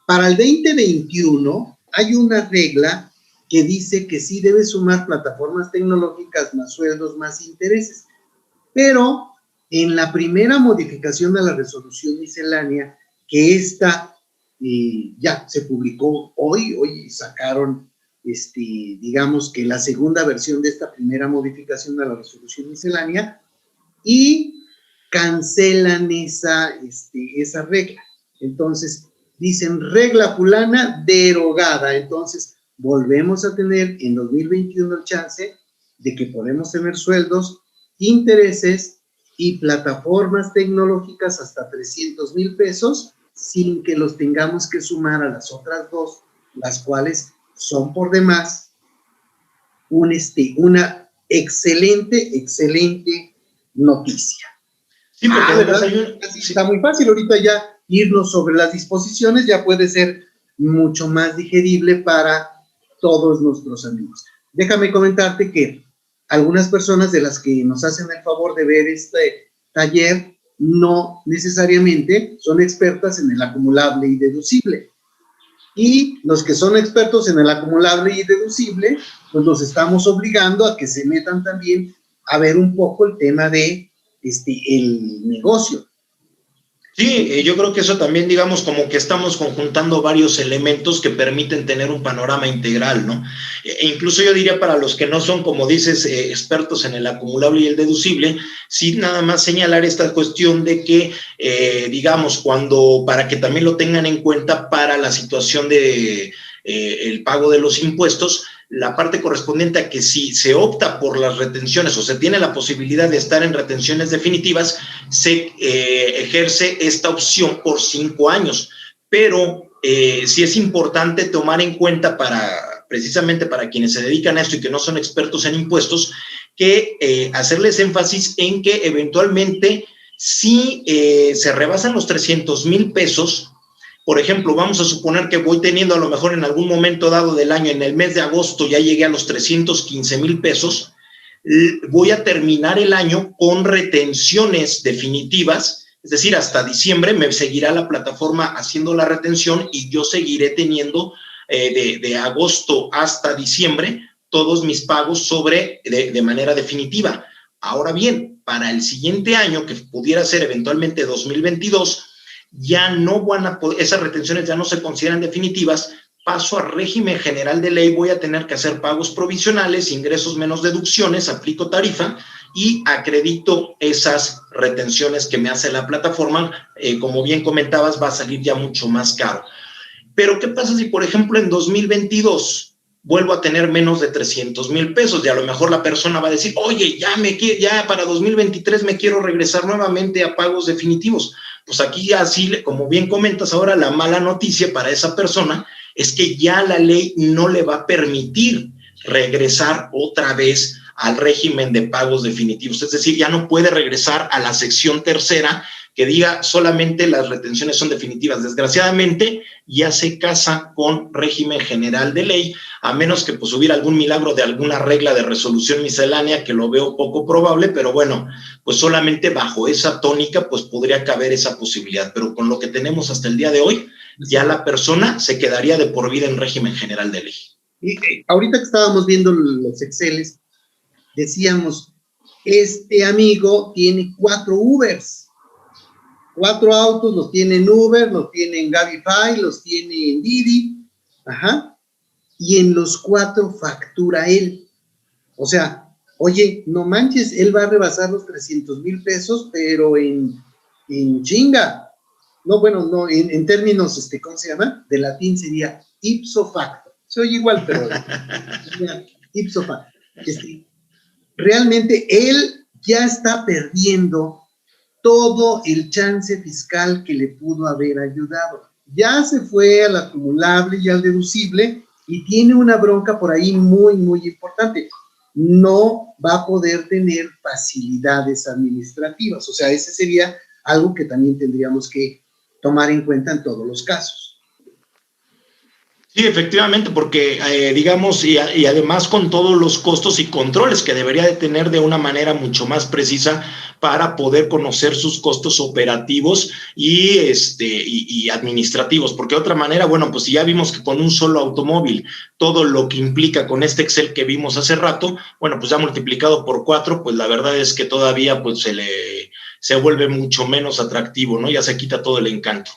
Para el 2021 hay una regla que dice que sí debes sumar plataformas tecnológicas más sueldos más intereses. Pero en la primera modificación de la resolución miscelánea, que esta ya se publicó hoy sacaron, digamos que la segunda versión de esta primera modificación de la resolución miscelánea y cancelan esa regla. Entonces, dicen regla fulana derogada. Entonces, volvemos a tener en 2021 el chance de que podemos tener sueldos, intereses y plataformas tecnológicas hasta 300,000 pesos sin que los tengamos que sumar a las otras dos, las cuales son por demás una excelente noticia. Sí, porque ¿verdad? Está muy fácil ahorita ya irnos sobre las disposiciones, ya puede ser mucho más digerible para todos nuestros amigos. Déjame comentarte que algunas personas de las que nos hacen el favor de ver este taller no necesariamente son expertas en el acumulable y deducible. Y los que son expertos en el acumulable y deducible, pues los estamos obligando a que se metan también a ver un poco el tema de el negocio. Sí, yo creo que eso también, digamos, como que estamos conjuntando varios elementos que permiten tener un panorama integral, ¿no? Incluso yo diría para los que no son, como dices, expertos en el acumulable y el deducible, sí nada más señalar esta cuestión de que, digamos, para que también lo tengan en cuenta para la situación de el pago de los impuestos, la parte correspondiente a que si se opta por las retenciones o se tiene la posibilidad de estar en retenciones definitivas, se ejerce esta opción por 5 años. Pero sí es importante tomar en cuenta precisamente para quienes se dedican a esto y que no son expertos en impuestos, que hacerles énfasis en que eventualmente si se rebasan los 300,000 pesos, por ejemplo, vamos a suponer que voy teniendo a lo mejor en algún momento dado del año, en el mes de agosto ya llegué a los 315,000 pesos, voy a terminar el año con retenciones definitivas, es decir, hasta diciembre me seguirá la plataforma haciendo la retención y yo seguiré teniendo de agosto hasta diciembre todos mis pagos de manera definitiva. Ahora bien, para el siguiente año, que pudiera ser eventualmente 2022, ya no van a poder, esas retenciones ya no se consideran definitivas, paso a régimen general de ley, voy a tener que hacer pagos provisionales, ingresos menos deducciones, aplico tarifa y acredito esas retenciones que me hace la plataforma. Como bien comentabas, va a salir ya mucho más caro. Pero ¿qué pasa si, por ejemplo, en 2022 vuelvo a tener menos de 300,000 pesos y a lo mejor la persona va a decir, oye, ya para 2023 me quiero regresar nuevamente a pagos definitivos? Pues aquí así, como bien comentas ahora, la mala noticia para esa persona es que ya la ley no le va a permitir regresar otra vez al régimen de pagos definitivos. Es decir, ya no puede regresar a la sección tercera que diga solamente las retenciones son definitivas. Desgraciadamente, ya se casa con régimen general de ley, a menos que pues hubiera algún milagro de alguna regla de resolución miscelánea, que lo veo poco probable, pero bueno, pues solamente bajo esa tónica pues podría caber esa posibilidad. Pero con lo que tenemos hasta el día de hoy, ya la persona se quedaría de por vida en régimen general de ley. Y ahorita que estábamos viendo los Exceles, decíamos, este amigo tiene 4 Ubers, 4 autos, los tiene en Uber, los tiene en Gabify, los tiene en Didi, y en los 4 factura él. O sea, oye, no manches, él va a rebasar los 300,000 pesos, pero en chinga. no, bueno, no, en términos, ¿cómo se llama? De latín sería ipso facto. Se oye igual, pero sería ipso facto. Realmente él ya está perdiendo todo el chance fiscal que le pudo haber ayudado. Ya se fue al acumulable y al deducible y tiene una bronca por ahí muy, muy importante. No va a poder tener facilidades administrativas. O sea, ese sería algo que también tendríamos que tomar en cuenta en todos los casos. Sí, efectivamente, porque digamos, y además con todos los costos y controles que debería de tener de una manera mucho más precisa para poder conocer sus costos operativos y administrativos, porque de otra manera, bueno, pues ya vimos que con un solo automóvil, todo lo que implica con este Excel que vimos hace rato, bueno, pues ya multiplicado por 4, pues la verdad es que todavía pues se vuelve mucho menos atractivo, ¿no? Ya se quita todo el encanto.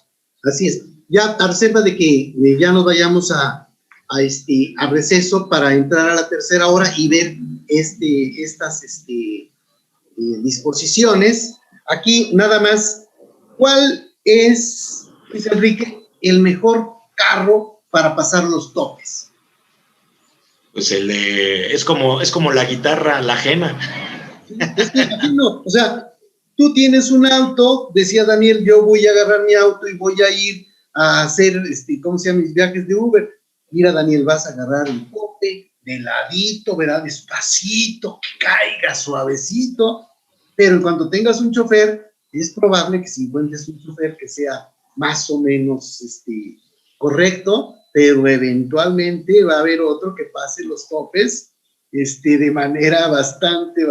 Así es. Ya a reserva de que ya nos vayamos a receso para entrar a la tercera hora y ver estas disposiciones. Aquí nada más, ¿cuál es, Luis Enrique, el mejor carro para pasar los topes? Pues es como la guitarra, la ajena. Es que no, o sea, tú tienes un auto, decía Daniel, yo voy a agarrar mi auto y voy a ir a hacer, ¿cómo se llama? Mis viajes de Uber. Mira, Daniel, vas a agarrar el tope de ladito, ¿verdad? Despacito, que caiga suavecito, pero en cuanto tengas un chofer, es probable que si encuentres un chofer que sea más o menos correcto, pero eventualmente va a haber otro que pase los topes de manera bastante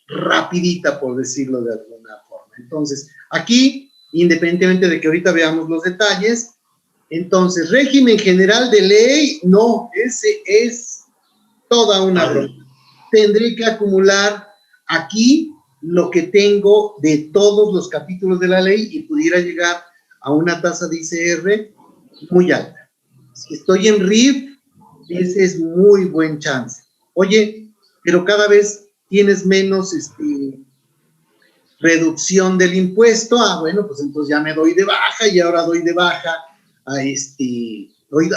rapidita, por decirlo de alguna forma. Entonces, aquí, independientemente de que ahorita veamos los detalles, entonces, régimen general de ley, no, ese es toda una broma. Tendré que acumular aquí lo que tengo de todos los capítulos de la ley y pudiera llegar a una tasa de ICR muy alta. Si estoy en RIF, ese es muy buen chance. Oye, pero cada vez tienes menos reducción del impuesto. Bueno, pues entonces ya me doy de baja y ahora doy de baja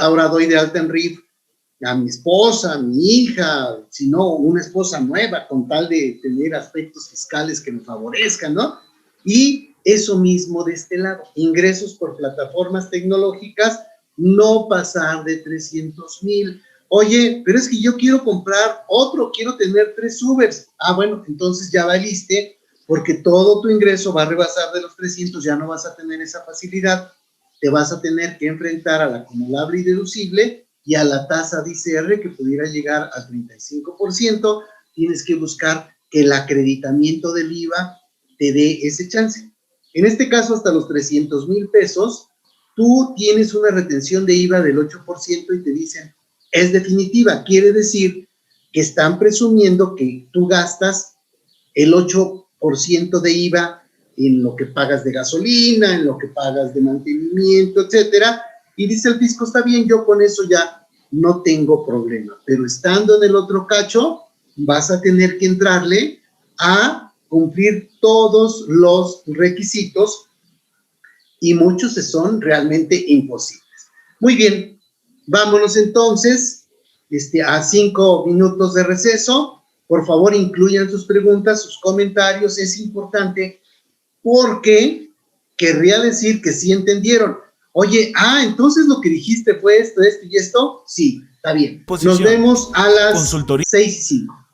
ahora doy de alta en RIF a mi esposa, a mi hija, si no, una esposa nueva, con tal de tener aspectos fiscales que me favorezcan, ¿no? Y eso mismo de este lado, ingresos por plataformas tecnológicas, no pasar de 300,000. Oye, pero es que yo quiero comprar otro, quiero tener 3 Ubers. Bueno, entonces ya valiste, porque todo tu ingreso va a rebasar de los 300, ya no vas a tener esa facilidad, te vas a tener que enfrentar al acumulable y deducible y a la tasa de ICR que pudiera llegar al 35%, tienes que buscar que el acreditamiento del IVA te dé ese chance. En este caso, hasta los 300,000 pesos, tú tienes una retención de IVA del 8% y te dicen, es definitiva, quiere decir que están presumiendo que tú gastas el 8% de IVA en lo que pagas de gasolina, en lo que pagas de mantenimiento, etcétera, y dice el fisco, está bien, yo con eso ya no tengo problema, pero estando en el otro cacho, vas a tener que entrarle a cumplir todos los requisitos y muchos son realmente imposibles. Muy bien, vámonos entonces a 5 minutos de receso. Por favor, incluyan sus preguntas, sus comentarios, es importante porque querría decir que sí entendieron. Oye, entonces lo que dijiste fue esto y esto. Sí, está bien. Nos vemos a las 6:05.